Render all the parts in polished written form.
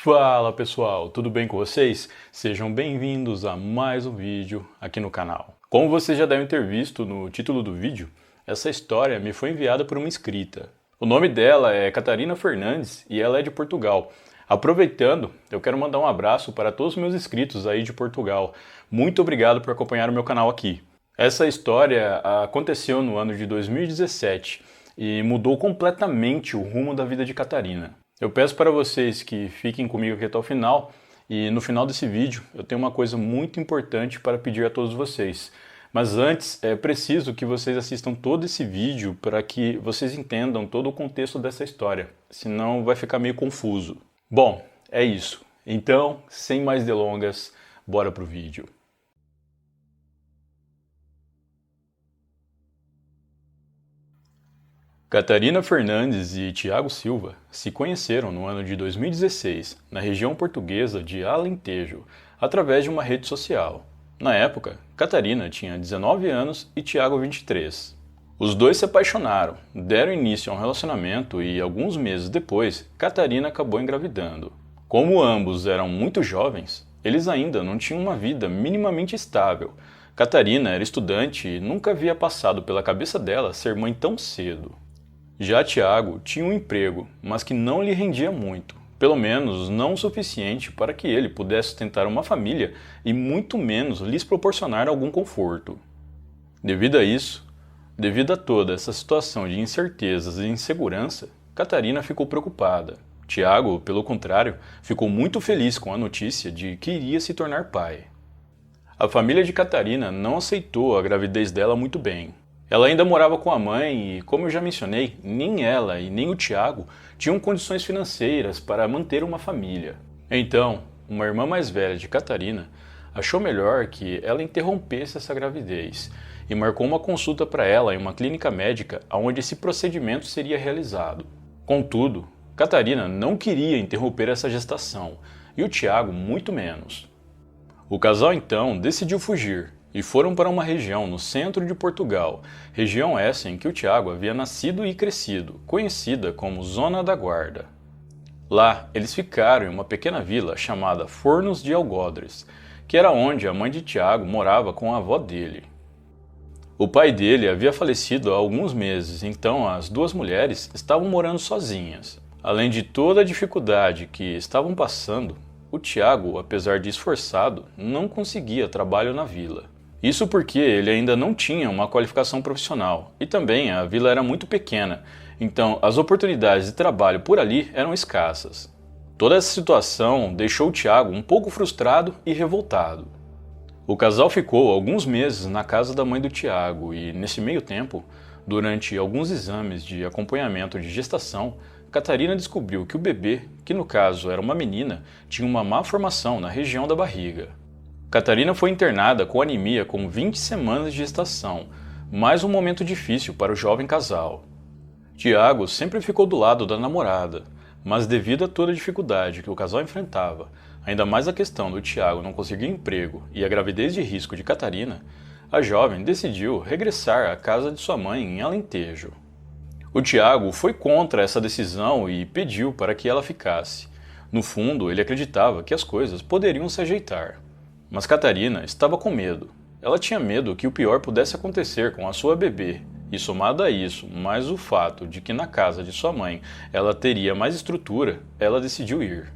Fala pessoal, tudo bem com vocês? Sejam bem-vindos a mais um vídeo aqui no canal. Como vocês já devem ter visto no título do vídeo, essa história me foi enviada por uma inscrita. O nome dela é Catarina Fernandes e ela é de Portugal. Aproveitando, eu quero mandar um abraço para todos os meus inscritos aí de Portugal. Muito obrigado por acompanhar o meu canal aqui. Essa história aconteceu no ano de 2017 e mudou completamente o rumo da vida de Catarina. Eu peço para vocês que fiquem comigo aqui até o final e no final desse vídeo eu tenho uma coisa muito importante para pedir a todos vocês. Mas antes é preciso que vocês assistam todo esse vídeo para que vocês entendam todo o contexto dessa história, senão vai ficar meio confuso. Bom, é isso. Então, sem mais delongas, bora pro vídeo. Catarina Fernandes e Tiago Silva se conheceram no ano de 2016, na região portuguesa de Alentejo, através de uma rede social. Na época, Catarina tinha 19 anos e Tiago 23. Os dois se apaixonaram, deram início a um relacionamento e, alguns meses depois, Catarina acabou engravidando. Como ambos eram muito jovens, eles ainda não tinham uma vida minimamente estável. Catarina era estudante e nunca havia passado pela cabeça dela ser mãe tão cedo. Já Tiago tinha um emprego, mas que não lhe rendia muito, pelo menos não o suficiente para que ele pudesse sustentar uma família e muito menos lhes proporcionar algum conforto. Devido a isso, devido a toda essa situação de incertezas e insegurança, Catarina ficou preocupada. Tiago, pelo contrário, ficou muito feliz com a notícia de que iria se tornar pai. A família de Catarina não aceitou a gravidez dela muito bem. Ela ainda morava com a mãe e, como eu já mencionei, nem ela e nem o Tiago tinham condições financeiras para manter uma família. Então, uma irmã mais velha de Catarina achou melhor que ela interrompesse essa gravidez e marcou uma consulta para ela em uma clínica médica onde esse procedimento seria realizado. Contudo, Catarina não queria interromper essa gestação e o Tiago muito menos. O casal então decidiu fugir e foram para uma região no centro de Portugal, região essa em que o Tiago havia nascido e crescido, conhecida como Zona da Guarda. Lá, eles ficaram em uma pequena vila chamada Fornos de Algodres, que era onde a mãe de Tiago morava com a avó dele. O pai dele havia falecido há alguns meses, então as duas mulheres estavam morando sozinhas. Além de toda a dificuldade que estavam passando, o Tiago, apesar de esforçado, não conseguia trabalho na vila. Isso porque ele ainda não tinha uma qualificação profissional e também a vila era muito pequena, então as oportunidades de trabalho por ali eram escassas. Toda essa situação deixou o Tiago um pouco frustrado e revoltado. O casal ficou alguns meses na casa da mãe do Tiago e, nesse meio tempo, durante alguns exames de acompanhamento de gestação, Catarina descobriu que o bebê, que no caso era uma menina, tinha uma má formação na região da barriga. Catarina foi internada com anemia com 20 semanas de gestação, mais um momento difícil para o jovem casal. Tiago sempre ficou do lado da namorada, mas devido a toda a dificuldade que o casal enfrentava, ainda mais a questão do Tiago não conseguir emprego e a gravidez de risco de Catarina, a jovem decidiu regressar à casa de sua mãe em Alentejo. O Tiago foi contra essa decisão e pediu para que ela ficasse. No fundo, ele acreditava que as coisas poderiam se ajeitar. Mas Catarina estava com medo. Ela tinha medo que o pior pudesse acontecer com a sua bebê, e somado a isso, mais o fato de que na casa de sua mãe ela teria mais estrutura, ela decidiu ir.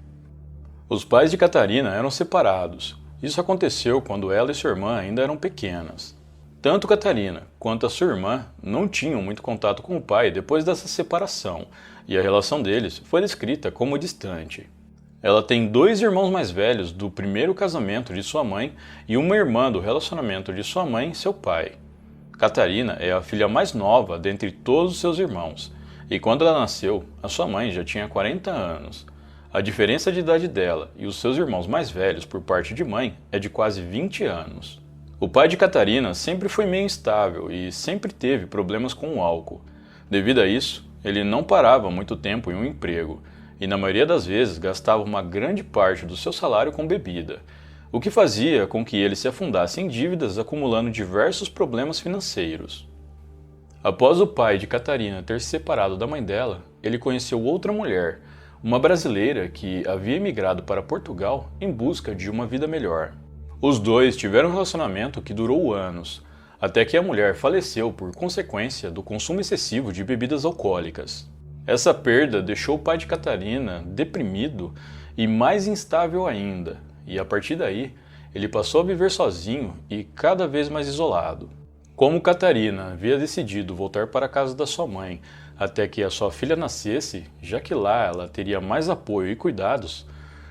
Os pais de Catarina eram separados. Isso aconteceu quando ela e sua irmã ainda eram pequenas. Tanto Catarina quanto a sua irmã não tinham muito contato com o pai depois dessa separação, e a relação deles foi descrita como distante. Ela tem 2 irmãos mais velhos do primeiro casamento de sua mãe e uma irmã do relacionamento de sua mãe e seu pai. Catarina é a filha mais nova dentre todos os seus irmãos, e quando ela nasceu, a sua mãe já tinha 40 anos. A diferença de idade dela e os seus irmãos mais velhos por parte de mãe é de quase 20 anos. O pai de Catarina sempre foi meio instável e sempre teve problemas com o álcool. Devido a isso, ele não parava muito tempo em um emprego, e na maioria das vezes gastava uma grande parte do seu salário com bebida, o que fazia com que ele se afundasse em dívidas, acumulando diversos problemas financeiros. Após o pai de Catarina ter se separado da mãe dela, ele conheceu outra mulher, uma brasileira que havia emigrado para Portugal em busca de uma vida melhor. Os dois tiveram um relacionamento que durou anos, até que a mulher faleceu por consequência do consumo excessivo de bebidas alcoólicas. Essa perda deixou o pai de Catarina deprimido e mais instável ainda, e a partir daí ele passou a viver sozinho e cada vez mais isolado. Como Catarina havia decidido voltar para a casa da sua mãe até que a sua filha nascesse, já que lá ela teria mais apoio e cuidados,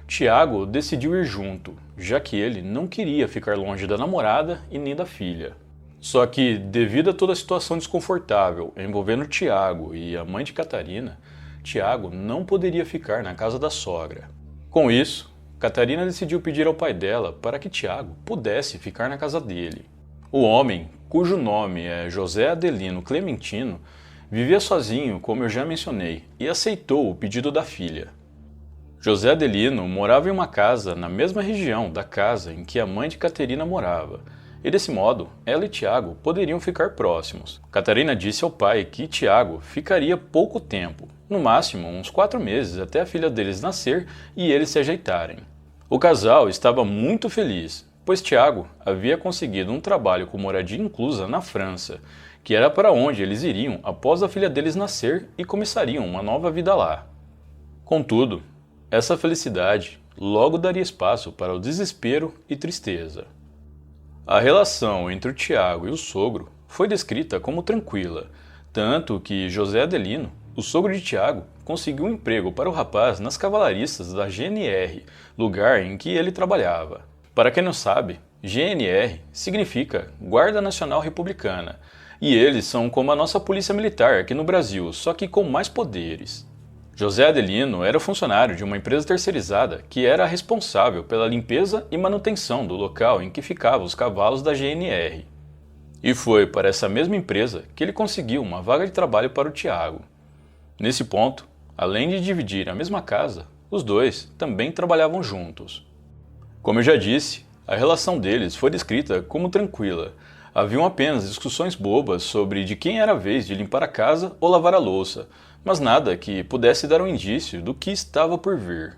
Tiago decidiu ir junto, já que ele não queria ficar longe da namorada e nem da filha. Só que, devido a toda a situação desconfortável envolvendo Tiago e a mãe de Catarina, Tiago não poderia ficar na casa da sogra. Com isso, Catarina decidiu pedir ao pai dela para que Tiago pudesse ficar na casa dele. O homem, cujo nome é José Adelino Clementino, vivia sozinho, como eu já mencionei, e aceitou o pedido da filha. José Adelino morava em uma casa na mesma região da casa em que a mãe de Catarina morava, e desse modo, ela e Tiago poderiam ficar próximos. Catarina disse ao pai que Tiago ficaria pouco tempo, no máximo uns 4 meses até a filha deles nascer e eles se ajeitarem. O casal estava muito feliz, pois Tiago havia conseguido um trabalho com moradia inclusa na França, que era para onde eles iriam após a filha deles nascer e começariam uma nova vida lá. Contudo, essa felicidade logo daria espaço para o desespero e tristeza. A relação entre o Tiago e o sogro foi descrita como tranquila, tanto que José Adelino, o sogro de Tiago, conseguiu um emprego para o rapaz nas cavalariças da GNR, lugar em que ele trabalhava. Para quem não sabe, GNR significa Guarda Nacional Republicana, e eles são como a nossa polícia militar aqui no Brasil, só que com mais poderes. José Adelino era funcionário de uma empresa terceirizada que era responsável pela limpeza e manutenção do local em que ficavam os cavalos da GNR. E foi para essa mesma empresa que ele conseguiu uma vaga de trabalho para o Tiago. Nesse ponto, além de dividir a mesma casa, os dois também trabalhavam juntos. Como eu já disse, a relação deles foi descrita como tranquila. Haviam apenas discussões bobas sobre de quem era a vez de limpar a casa ou lavar a louça, mas nada que pudesse dar um indício do que estava por vir.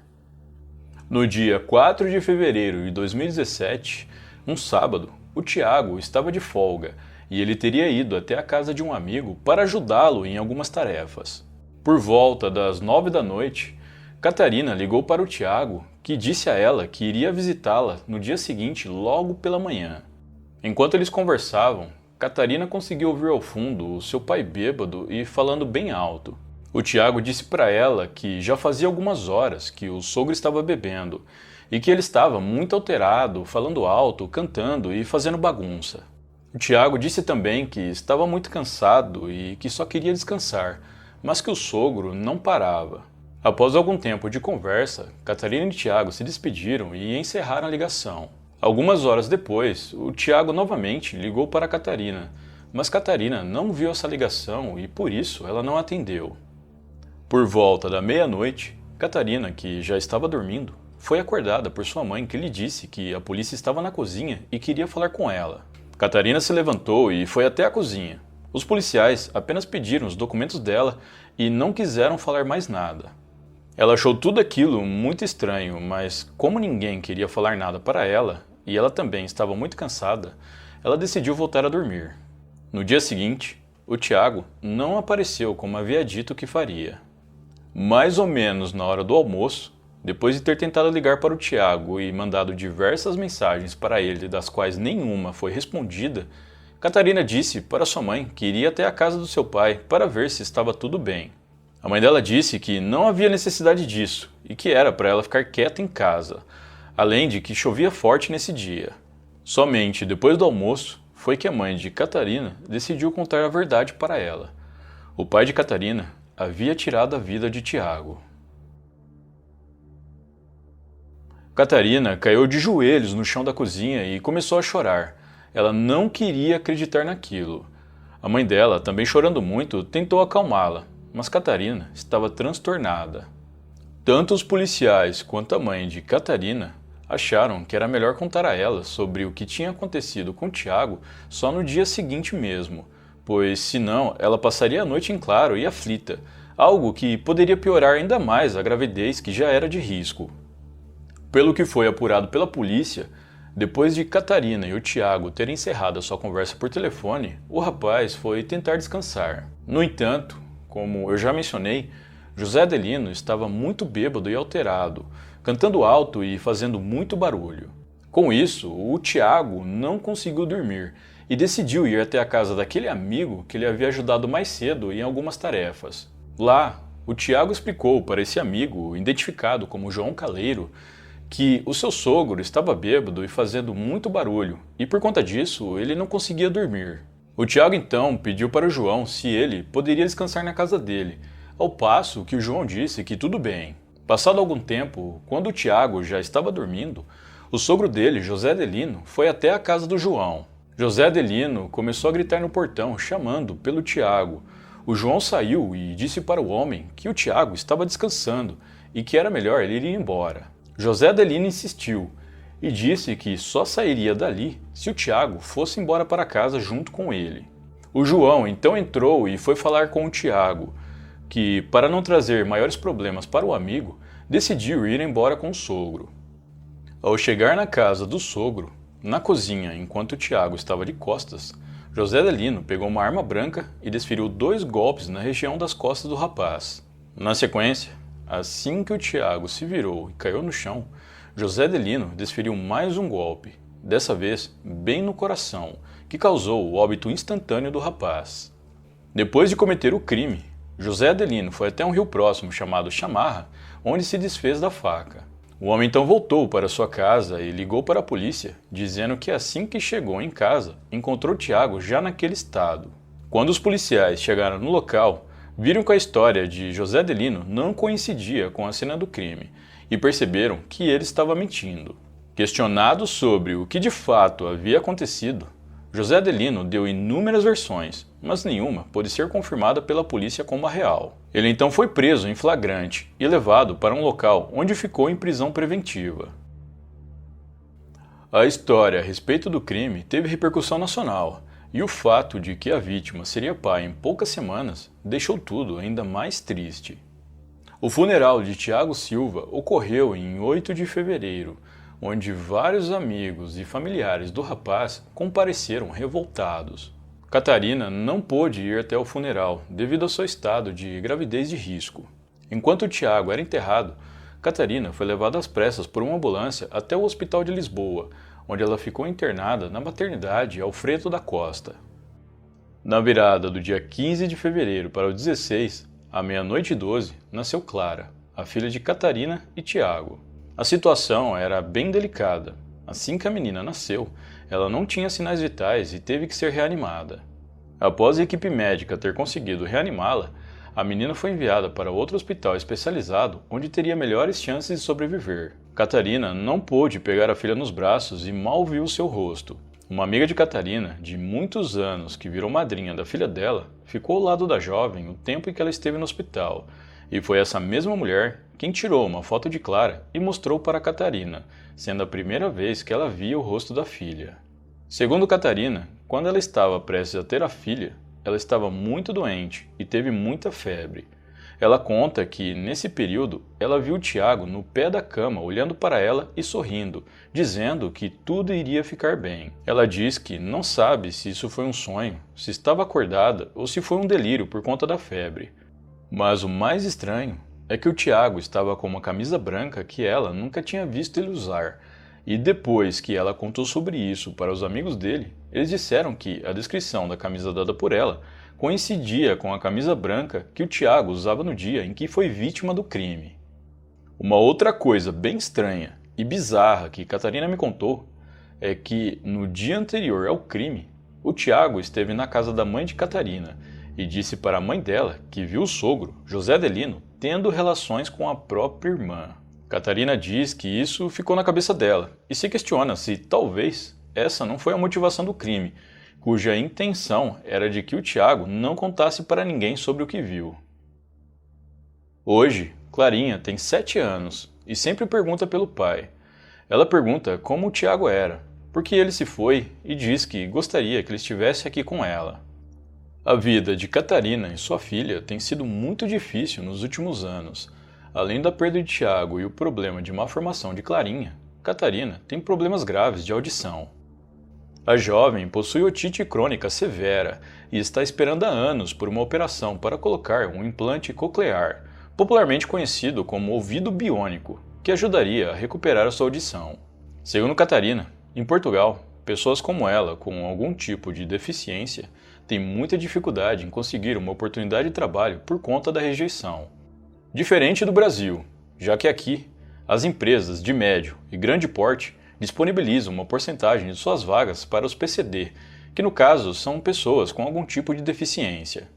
No dia 4 de fevereiro de 2017, um sábado, o Tiago estava de folga e ele teria ido até a casa de um amigo para ajudá-lo em algumas tarefas. Por volta das 9 da noite, Catarina ligou para o Tiago, que disse a ela que iria visitá-la no dia seguinte logo pela manhã. Enquanto eles conversavam, Catarina conseguiu ouvir ao fundo o seu pai bêbado e falando bem alto. O Tiago disse para ela que já fazia algumas horas que o sogro estava bebendo e que ele estava muito alterado, falando alto, cantando e fazendo bagunça. O Tiago disse também que estava muito cansado e que só queria descansar, mas que o sogro não parava. Após algum tempo de conversa, Catarina e Tiago se despediram e encerraram a ligação. Algumas horas depois, o Tiago novamente ligou para Catarina, mas Catarina não viu essa ligação e por isso ela não atendeu. Por volta da meia-noite, Catarina, que já estava dormindo, foi acordada por sua mãe que lhe disse que a polícia estava na cozinha e queria falar com ela. Catarina se levantou e foi até a cozinha. Os policiais apenas pediram os documentos dela e não quiseram falar mais nada. Ela achou tudo aquilo muito estranho, mas como ninguém queria falar nada para ela, e ela também estava muito cansada, ela decidiu voltar a dormir. No dia seguinte, o Tiago não apareceu como havia dito que faria. Mais ou menos na hora do almoço, depois de ter tentado ligar para o Tiago e mandado diversas mensagens para ele, das quais nenhuma foi respondida, Catarina disse para sua mãe que iria até a casa do seu pai para ver se estava tudo bem. A mãe dela disse que não havia necessidade disso e que era para ela ficar quieta em casa, além de que chovia forte nesse dia. Somente depois do almoço foi que a mãe de Catarina decidiu contar a verdade para ela. O pai de Catarina havia tirado a vida de Tiago. Catarina caiu de joelhos no chão da cozinha e começou a chorar. Ela não queria acreditar naquilo. A mãe dela, também chorando muito, tentou acalmá-la, mas Catarina estava transtornada. Tanto os policiais quanto a mãe de Catarina acharam que era melhor contar a ela sobre o que tinha acontecido com Tiago só no dia seguinte mesmo, pois senão ela passaria a noite em claro e aflita, algo que poderia piorar ainda mais a gravidez que já era de risco. Pelo que foi apurado pela polícia, depois de Catarina e o Tiago terem encerrado a sua conversa por telefone, o rapaz foi tentar descansar. No entanto, como eu já mencionei, José Adelino estava muito bêbado e alterado, cantando alto e fazendo muito barulho. Com isso, o Tiago não conseguiu dormir e decidiu ir até a casa daquele amigo que lhe havia ajudado mais cedo em algumas tarefas. Lá, o Tiago explicou para esse amigo, identificado como João Caleiro, que o seu sogro estava bêbado e fazendo muito barulho, e por conta disso ele não conseguia dormir. O Tiago então pediu para o João se ele poderia descansar na casa dele, ao passo que o João disse que tudo bem. Passado algum tempo, quando o Tiago já estava dormindo, o sogro dele, José Adelino, foi até a casa do João. José Adelino começou a gritar no portão, chamando pelo Tiago. O João saiu e disse para o homem que o Tiago estava descansando e que era melhor ele ir embora. José Adelino insistiu e disse que só sairia dali se o Tiago fosse embora para casa junto com ele. O João então entrou e foi falar com o Tiago, que, para não trazer maiores problemas para o amigo, decidiu ir embora com o sogro. Ao chegar na casa do sogro, na cozinha, enquanto o Tiago estava de costas, José Adelino pegou uma arma branca e desferiu 2 golpes na região das costas do rapaz. Na sequência, assim que o Tiago se virou e caiu no chão, José Adelino desferiu mais um golpe, dessa vez bem no coração, que causou o óbito instantâneo do rapaz. Depois de cometer o crime, José Adelino foi até um rio próximo chamado Chamarra, onde se desfez da faca. O homem então voltou para sua casa e ligou para a polícia, dizendo que assim que chegou em casa, encontrou Tiago já naquele estado. Quando os policiais chegaram no local, viram que a história de José Adelino não coincidia com a cena do crime e perceberam que ele estava mentindo. Questionado sobre o que de fato havia acontecido, José Adelino deu inúmeras versões, mas nenhuma pôde ser confirmada pela polícia como a real. Ele então foi preso em flagrante e levado para um local onde ficou em prisão preventiva. A história a respeito do crime teve repercussão nacional, e o fato de que a vítima seria pai em poucas semanas deixou tudo ainda mais triste. O funeral de Tiago Silva ocorreu em 8 de fevereiro, onde vários amigos e familiares do rapaz compareceram revoltados. Catarina não pôde ir até o funeral devido ao seu estado de gravidez de risco. Enquanto Tiago era enterrado, Catarina foi levada às pressas por uma ambulância até o Hospital de Lisboa, onde ela ficou internada na maternidade Alfredo da Costa. Na virada do dia 15 de fevereiro para o 16, à meia-noite e 12, nasceu Clara, a filha de Catarina e Tiago. A situação era bem delicada. Assim que a menina nasceu, ela não tinha sinais vitais e teve que ser reanimada. Após a equipe médica ter conseguido reanimá-la, a menina foi enviada para outro hospital especializado onde teria melhores chances de sobreviver. Catarina não pôde pegar a filha nos braços e mal viu seu rosto. Uma amiga de Catarina, de muitos anos, que virou madrinha da filha dela, ficou ao lado da jovem o tempo em que ela esteve no hospital, e foi essa mesma mulher quem tirou uma foto de Clara e mostrou para Catarina, sendo a primeira vez que ela via o rosto da filha. Segundo Catarina, quando ela estava prestes a ter a filha, ela estava muito doente e teve muita febre. Ela conta que, nesse período, ela viu Tiago no pé da cama olhando para ela e sorrindo, dizendo que tudo iria ficar bem. Ela diz que não sabe se isso foi um sonho, se estava acordada ou se foi um delírio por conta da febre. Mas o mais estranho é que o Tiago estava com uma camisa branca que ela nunca tinha visto ele usar. E depois que ela contou sobre isso para os amigos dele, eles disseram que a descrição da camisa dada por ela coincidia com a camisa branca que o Tiago usava no dia em que foi vítima do crime. Uma outra coisa bem estranha e bizarra que Catarina me contou é que, no dia anterior ao crime, o Tiago esteve na casa da mãe de Catarina e disse para a mãe dela que viu o sogro, José Adelino, tendo relações com a própria irmã. Catarina diz que isso ficou na cabeça dela e se questiona se talvez essa não foi a motivação do crime, cuja intenção era de que o Tiago não contasse para ninguém sobre o que viu. Hoje, Clarinha tem 7 anos e sempre pergunta pelo pai. Ela pergunta como o Tiago era, porque ele se foi e diz que gostaria que ele estivesse aqui com ela. A vida de Catarina e sua filha tem sido muito difícil nos últimos anos. Além da perda de Tiago e o problema de malformação de Clarinha, Catarina tem problemas graves de audição. A jovem possui otite crônica severa e está esperando há anos por uma operação para colocar um implante coclear, popularmente conhecido como ouvido biônico, que ajudaria a recuperar a sua audição. Segundo Catarina, em Portugal, pessoas como ela, com algum tipo de deficiência, têm muita dificuldade em conseguir uma oportunidade de trabalho por conta da rejeição. Diferente do Brasil, já que aqui, as empresas de médio e grande porte disponibilizam uma porcentagem de suas vagas para os PCD, que no caso são pessoas com algum tipo de deficiência.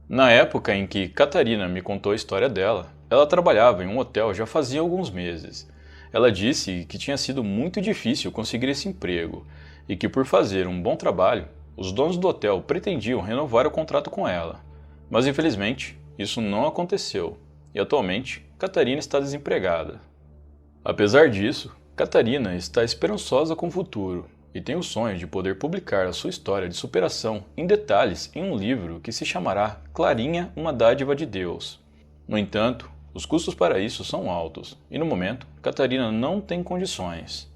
Na época em que Catarina me contou a história dela, ela trabalhava em um hotel já fazia alguns meses. Ela disse que tinha sido muito difícil conseguir esse emprego e que por fazer um bom trabalho, os donos do hotel pretendiam renovar o contrato com ela. Mas infelizmente, isso não aconteceu e atualmente Catarina está desempregada. Apesar disso, Catarina está esperançosa com o futuro e tem o sonho de poder publicar a sua história de superação em detalhes em um livro que se chamará Clarinha, uma dádiva de Deus. No entanto, os custos para isso são altos e no momento Catarina não tem condições.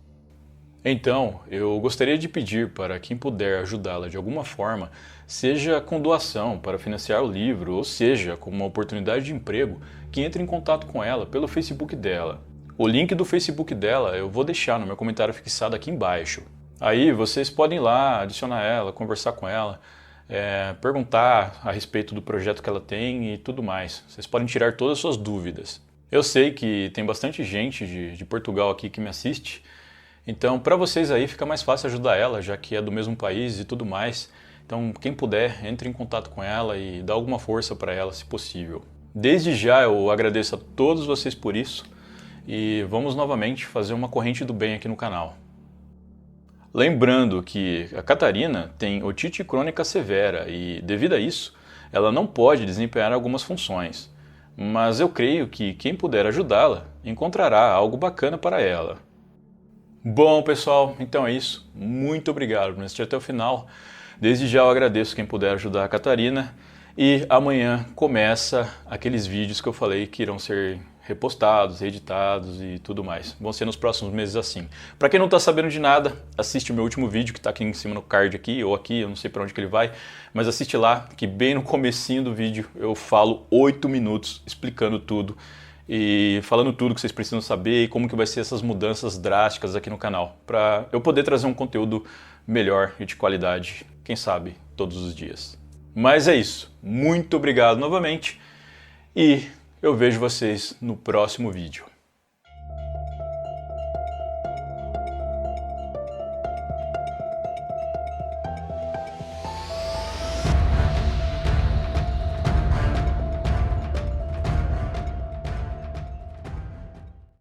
Então, eu gostaria de pedir para quem puder ajudá-la de alguma forma, seja com doação para financiar o livro, ou seja, com uma oportunidade de emprego, que entre em contato com ela pelo Facebook dela. O link do Facebook dela eu vou deixar no meu comentário fixado aqui embaixo. Aí vocês podem ir lá, adicionar ela, conversar com ela, perguntar a respeito do projeto que ela tem e tudo mais. Vocês podem tirar todas as suas dúvidas. Eu sei que tem bastante gente de Portugal aqui que me assiste, então para vocês aí fica mais fácil ajudar ela, já que é do mesmo país e tudo mais. Então quem puder, entre em contato com ela e dá alguma força para ela, se possível. Desde já eu agradeço a todos vocês por isso. E vamos novamente fazer uma corrente do bem aqui no canal. Lembrando que a Catarina tem otite crônica severa e, devido a isso, ela não pode desempenhar algumas funções. Mas eu creio que quem puder ajudá-la encontrará algo bacana para ela. Bom, pessoal, então é isso. Muito obrigado por assistir até o final. Desde já eu agradeço quem puder ajudar a Catarina. E amanhã começa aqueles vídeos que eu falei que irão ser repostados, editados e tudo mais. Vão ser nos próximos meses assim. Para quem não está sabendo de nada, assiste o meu último vídeo que está aqui em cima no card aqui, ou aqui, eu não sei para onde que ele vai, mas assiste lá, que bem no comecinho do vídeo eu falo 8 minutos explicando tudo e falando tudo que vocês precisam saber e como que vai ser essas mudanças drásticas aqui no canal, para eu poder trazer um conteúdo melhor e de qualidade, quem sabe, todos os dias. Mas é isso. Muito obrigado novamente e eu vejo vocês no próximo vídeo.